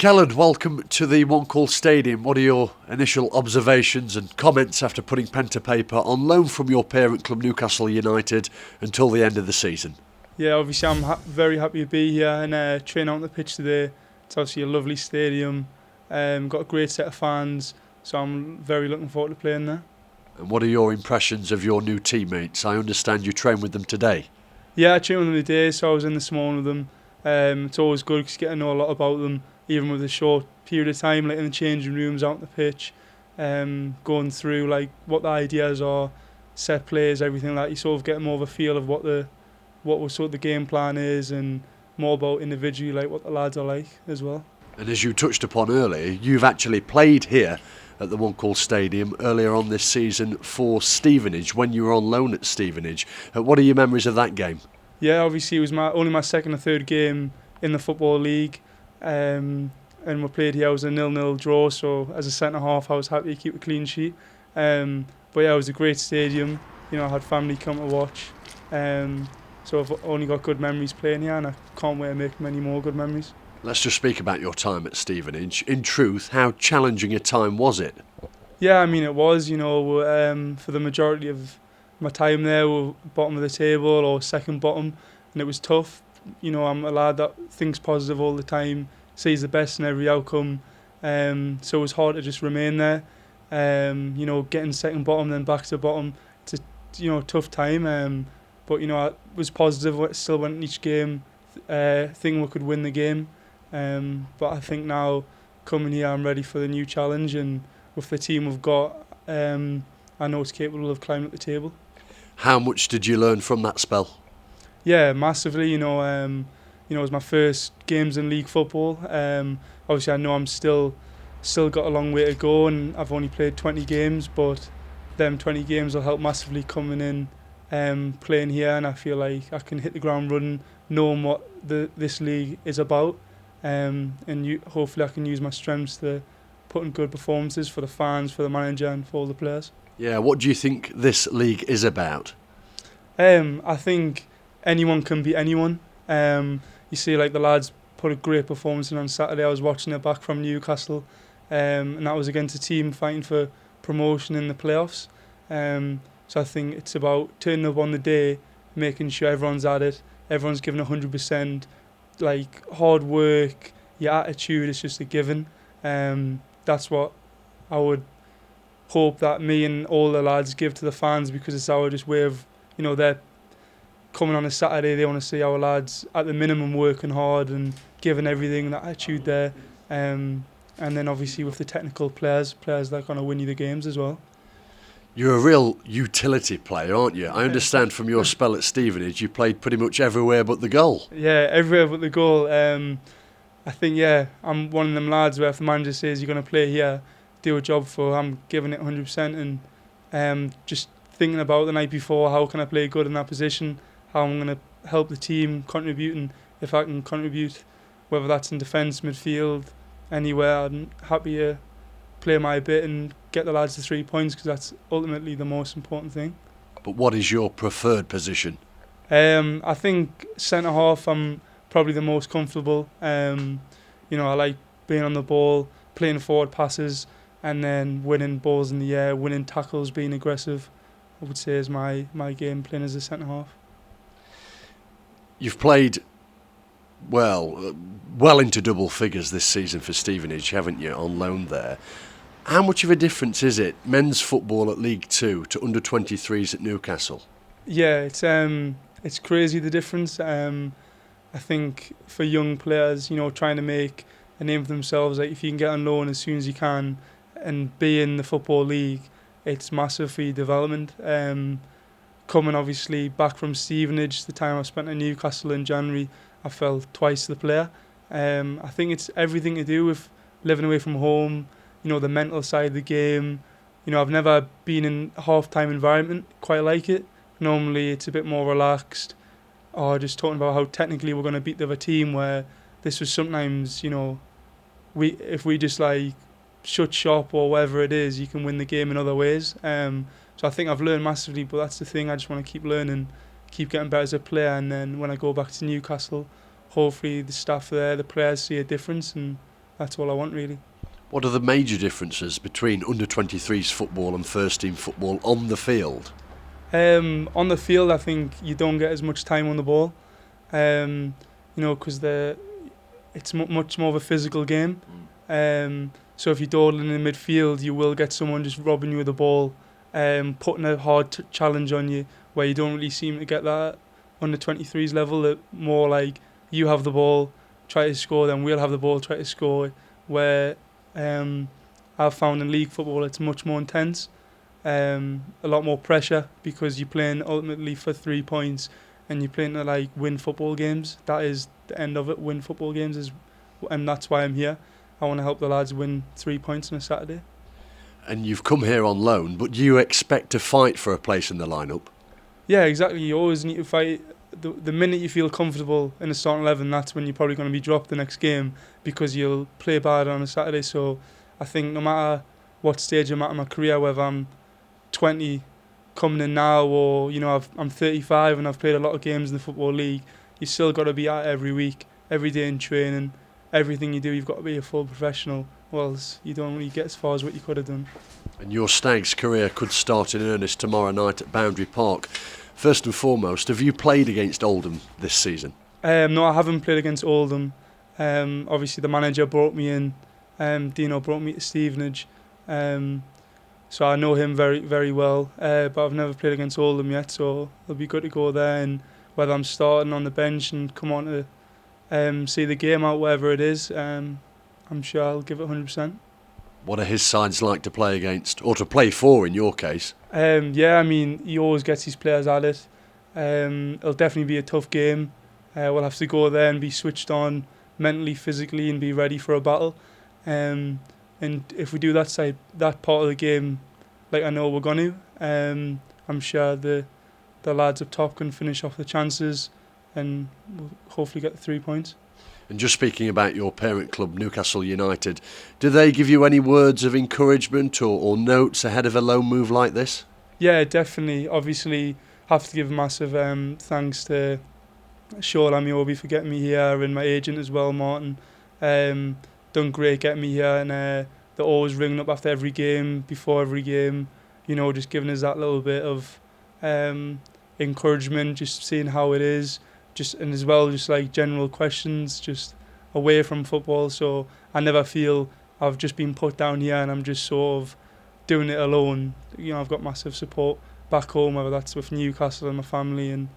Kelland, welcome to the One Call Stadium. What are your initial observations and comments after putting pen to paper on loan from your parent club Newcastle United until the end of the season? Yeah, obviously I'm very happy to be here and train out on the pitch today. It's obviously a lovely stadium, got a great set of fans, so I'm very looking forward to playing there. And what are your impressions of your new teammates? I understand you trained with them today. Yeah, I trained with them today, so I was in this morning with them. It's always good because you get to know a lot about them, even with a short period of time, like in the changing rooms, out on the pitch, going through like what the ideas are, set plays, everything like that. You sort of get more of a feel of what sort of the game plan is, and more about individually like what the lads are like as well. And as you touched upon earlier, you've actually played here at the One Call Stadium earlier on this season for Stevenage when you were on loan at Stevenage. What are your memories of that game? Yeah, obviously it was only my second or third game in the Football League, and we played here. It was a 0-0 draw, so as a centre half I was happy to keep a clean sheet. But yeah, it was a great stadium. You know, I had family come to watch, so I've only got good memories playing here, and I can't wait to make many more good memories. Let's just speak about your time at Stevenage. In truth, how challenging a time was it? Yeah, I mean it was. You know, for the majority of my time there, we were bottom of the table or second bottom, and it was tough. You know, I'm a lad that thinks positive all the time, sees the best in every outcome. So it was hard to just remain there. You know, getting second bottom then back to bottom, it's a tough time. But you know, I was positive. Still went in each game, thinking we could win the game. But I think now coming here, I'm ready for the new challenge, and with the team we've got, I know it's capable of climbing up the table. How much did you learn from that spell? Yeah, massively. You know, it was my first games in league football. Obviously, I know I'm still got a long way to go, and I've only played 20 games, but them 20 games will help massively coming in, playing here, and I feel like I can hit the ground running, knowing what this league is about. Hopefully I can use my strengths to put in good performances for the fans, for the manager and for all the players. Yeah, what do you think this league is about? I think anyone can beat anyone. You see like the lads put a great performance in on Saturday. I was watching it back from Newcastle, and that was against a team fighting for promotion in the playoffs. So I think it's about turning up on the day, making sure everyone's at it, everyone's giving 100%. Like hard work, your attitude is just a given. That's what I would hope that me and all the lads give to the fans, because it's our just way of, you know, they're coming on a Saturday, they want to see our lads at the minimum working hard and giving everything, that attitude there. And then obviously with the technical players that are going to win you the games as well. You're a real utility player, aren't you? I understand from your spell at Stevenage you played pretty much everywhere but the goal. Yeah, everywhere but the goal. I think, yeah, I'm one of them lads where if the manager says you're going to play here, do a job for, I'm giving it 100%, and just thinking about the night before, how can I play good in that position, how I'm going to help the team, contributing if I can contribute, whether that's in defence, midfield, anywhere. I'm happy to play my bit and get the lads to 3 points, because that's ultimately the most important thing. But what is your preferred position? I think centre half I'm probably the most comfortable. You know, I like being on the ball, playing forward passes, and then winning balls in the air, winning tackles, being aggressive. I would say is my game, playing as a centre half. You've played well into double figures this season for Stevenage, haven't you, on loan there? How much of a difference is it, men's football at League 2 to under-23s at Newcastle? Yeah, it's crazy the difference. I think for young players, you know, trying to make a name for themselves, like if you can get on loan as soon as you can and be in the Football League, it's massive for your development. Coming obviously back from Stevenage, the time I spent in Newcastle in January, I felt twice the player. I think it's everything to do with living away from home, you know, the mental side of the game. You know, I've never been in a half-time environment quite like it. Normally it's a bit more relaxed, or just talking about how technically we're going to beat the other team, where this was sometimes, you know, if we just like shut shop or whatever it is, you can win the game in other ways. So I think I've learned massively, but that's the thing, I just want to keep learning, keep getting better as a player, and then when I go back to Newcastle, hopefully the staff there, the players see a difference, and that's all I want really. What are the major differences between under-23s football and first-team football on the field? On the field, I think you don't get as much time on the ball, because it's much more of a physical game. So if you're dawdling in midfield, you will get someone just robbing you with the ball, putting a hard challenge on you, where you don't really seem to get that under 23s level. That more like you have the ball, try to score, then we'll have the ball, try to score. Where I've found in league football, it's much more intense, a lot more pressure, because you're playing ultimately for 3 points, and you're playing to like win football games. That is the end of it. Win football games and that's why I'm here. I want to help the lads win 3 points on a Saturday. And you've come here on loan, but do you expect to fight for a place in the lineup? Yeah, exactly. You always need to fight. The minute you feel comfortable in a starting 11, that's when you're probably going to be dropped the next game, because you'll play bad on a Saturday. So I think no matter what stage I'm at in my career, whether I'm 20 coming in now, or I'm 35 and I've played a lot of games in the Football League, you still got to be at it every week, every day in training. Everything you do, you've got to be a full professional, or else you don't really get as far as what you could have done. And your Stags career could start in earnest tomorrow night at Boundary Park. First and foremost, have you played against Oldham this season? No, I haven't played against Oldham. Obviously, the manager brought me in. Dino brought me to Stevenage. So I know him very, very well. But I've never played against Oldham yet, so it'll be good to go there. And whether I'm starting on the bench and come on to see the game out, whatever it is, I'm sure I'll give it 100%. What are his sides like to play against, or to play for in your case? Yeah, I mean, he always gets his players at it. It'll definitely be a tough game. We'll have to go there and be switched on mentally, physically, and be ready for a battle. And if we do that part of the game, like I know we're going to, I'm sure the lads up top can finish off the chances, and we'll hopefully get the 3 points. And just speaking about your parent club, Newcastle United, do they give you any words of encouragement or notes ahead of a loan move like this? Yeah, definitely. Obviously, have to give massive thanks to Sean Amiobi for getting me here, and my agent as well, Martin. Done great getting me here, and they're always ringing up after every game, before every game, just giving us that little bit of encouragement, just seeing how it is. And as well, just like general questions, just away from football. So I never feel I've just been put down here and I'm just sort of doing it alone. I've got massive support back home, whether that's with Newcastle and my family and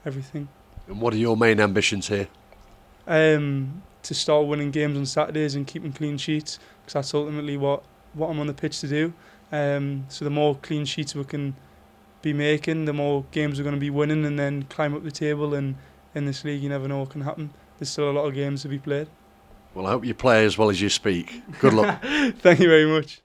everything. And what are your main ambitions here? To start winning games on Saturdays and keeping clean sheets, because that's ultimately what I'm on the pitch to do. So the more clean sheets we can be making, the more games we're going to be winning, and then climb up the table. And in this league, you never know what can happen. There's still a lot of games to be played. Well, I hope you play as well as you speak. Good luck. Thank you very much.